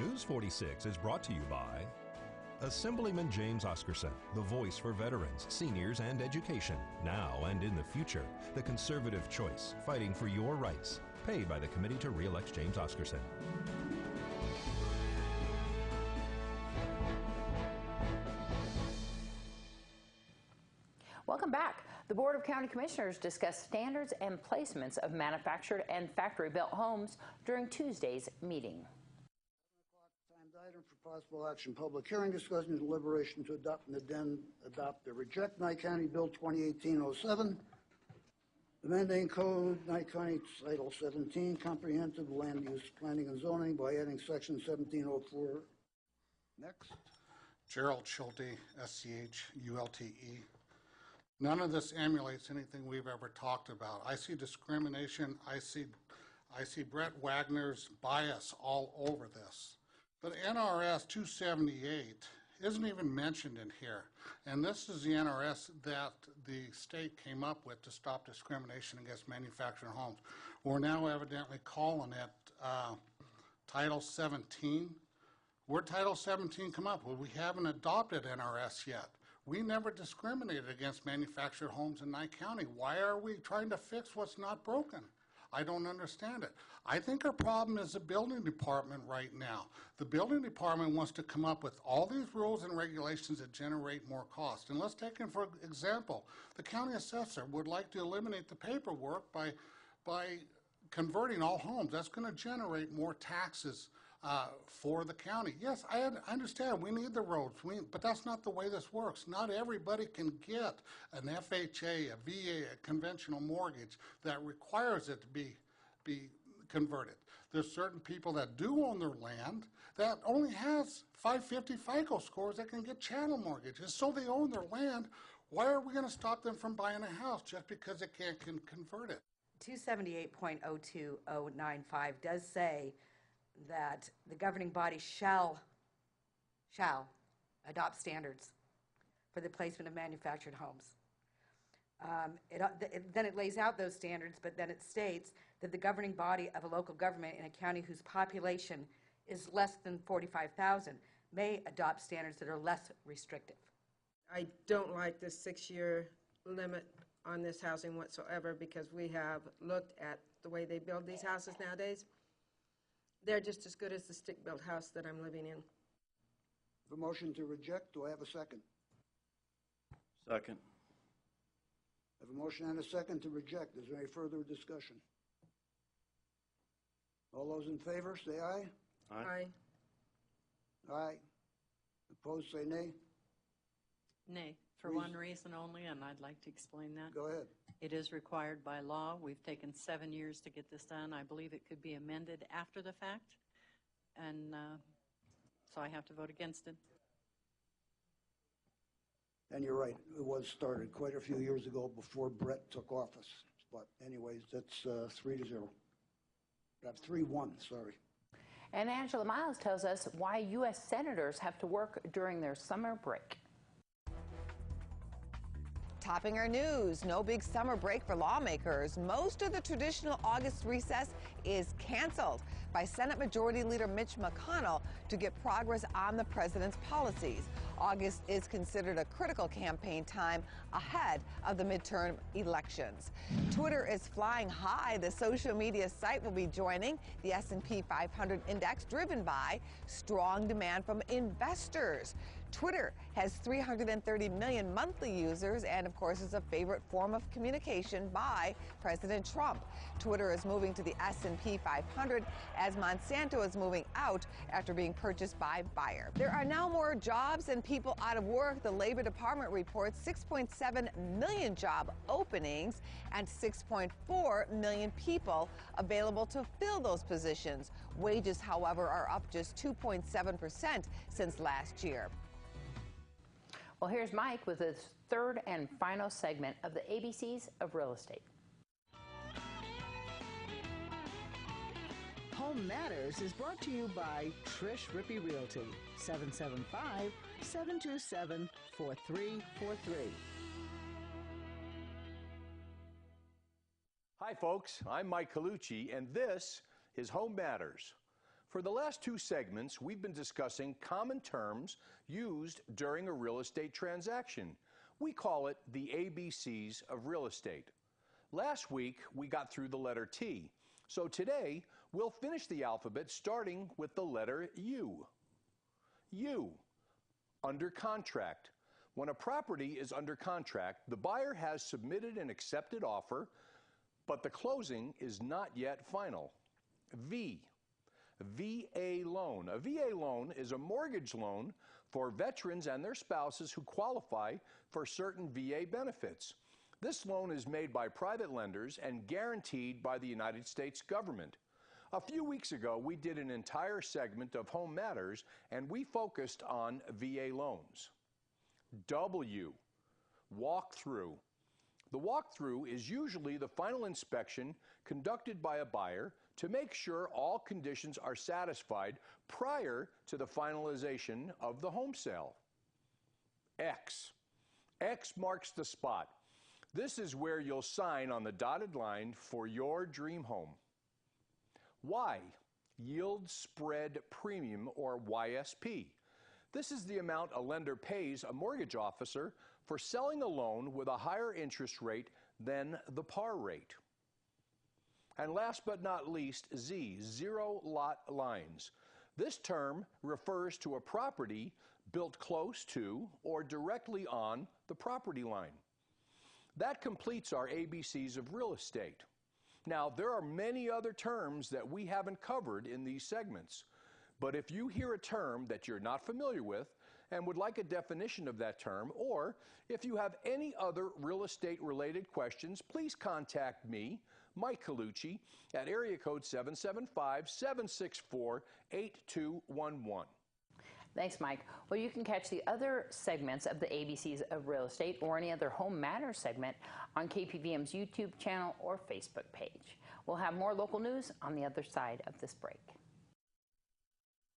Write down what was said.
News 46 is brought to you by Assemblyman James Oscarson, the voice for veterans, seniors, and education, now and in the future. The conservative choice, fighting for your rights. Paid by the Committee to Re-elect James Oscarson. Welcome back. The Board of County Commissioners discussed standards and placements of manufactured and factory-built homes during Tuesday's meeting. Timed item for possible action, public hearing, discussion, and deliberation to adopt and then adopt or reject Nye County Bill 2018-07, amending Code Nye County Title 17, Comprehensive Land Use Planning and Zoning by adding Section 1704. Next. Gerald Schulte, S-C-H-U-L-T-E. None of this emulates anything we've ever talked about. I see discrimination. I see Brett Wagner's bias all over this. But NRS 278 isn't even mentioned in here. And this is the NRS that the state came up with to stop discrimination against manufactured homes. We're now evidently calling it Title 17. Where'd Title 17 come up? Well, we haven't adopted NRS yet. We never discriminated against manufactured homes in Nye County. Why are we trying to fix what's not broken? I don't understand it. I think our problem is the building department right now. The building department wants to come up with all these rules and regulations that generate more cost. And let's take, for example, the county assessor would like to eliminate the paperwork by converting all homes. That's going to generate more taxes for the county. Yes, I understand we need the roads, but that's not the way this works. Not everybody can get an FHA, a VA, a conventional mortgage that requires it to be converted. There's certain people that do own their land that only has 550 FICO scores that can get chattel mortgages, so they own their land. Why are we going to stop them from buying a house just because they can't convert it? 278.02095 does say that the governing body shall adopt standards for the placement of manufactured homes. Then it lays out those standards, but then it states that the governing body of a local government in a county whose population is less than 45,000 may adopt standards that are less restrictive. I don't like this 6-year limit on this housing whatsoever, because we have looked at the way they build these houses nowadays. They're just as good as the stick-built house that I'm living in. The motion to reject, do I have a second? Second. I have a motion and a second to reject. Is there any further discussion? All those in favor, say aye. Aye. Aye. Opposed, say nay. Nay, for one reason only, and I'd like to explain that. Go ahead. It is required by law. We've taken 7 years to get this done. I believe it could be amended after the fact, and so I have to vote against it. And you're right, it was started quite a few years ago before Brett took office. But anyways, that's 3-0. 3-1, sorry. And Angela Miles tells us why U.S. senators have to work during their summer break. Topping our news, no big summer break for lawmakers. Most of the traditional August recess is canceled by Senate Majority Leader Mitch McConnell to get progress on the president's policies. August is considered a critical campaign time ahead of the midterm elections. Twitter is flying high. The social media site will be joining the S&P 500 index, driven by strong demand from investors. Twitter has 330 million monthly users and, of course, is a favorite form of communication by President Trump. Twitter is moving to the S&P 500 as Monsanto is moving out after being purchased by Bayer. There are now more jobs than people out of work. The Labor Department reports 6.7 million job openings and 6.4 million people available to fill those positions. Wages, however, are up just 2.7% since last year. Well, here's Mike with his third and final segment of the ABCs of Real Estate. Home Matters is brought to you by Trish Rippey Realty, 775-727-4343. Hi, folks. I'm Mike Colucci, and this is Home Matters. For the last two segments, we've been discussing common terms used during a real estate transaction. We call it the ABCs of real estate. Last week, we got through the letter T. So today, we'll finish the alphabet starting with the letter U. U, under contract. When a property is under contract, the buyer has submitted an accepted offer, but the closing is not yet final. V, VA loan. A VA loan is a mortgage loan for veterans and their spouses who qualify for certain VA benefits. This loan is made by private lenders and guaranteed by the United States government. A few weeks ago, we did an entire segment of Home Matters, and we focused on VA loans. W, walkthrough. The walkthrough is usually the final inspection conducted by a buyer to make sure all conditions are satisfied prior to the finalization of the home sale. X. X marks the spot. This is where you'll sign on the dotted line for your dream home. Y, yield spread premium, or YSP. This is the amount a lender pays a mortgage officer for selling a loan with a higher interest rate than the par rate. And last but not least, Z, zero lot lines. This term refers to a property built close to or directly on the property line. That completes our ABCs of real estate. Now, there are many other terms that we haven't covered in these segments. But if you hear a term that you're not familiar with and would like a definition of that term, or if you have any other real estate related questions, please contact me, Mike Colucci, at area code 775-764-8211. Thanks, Mike. Well, you can catch the other segments of the ABCs of real estate or any other Home Matters segment on KPVM's YouTube channel or Facebook page. We'll have more local news on the other side of this break.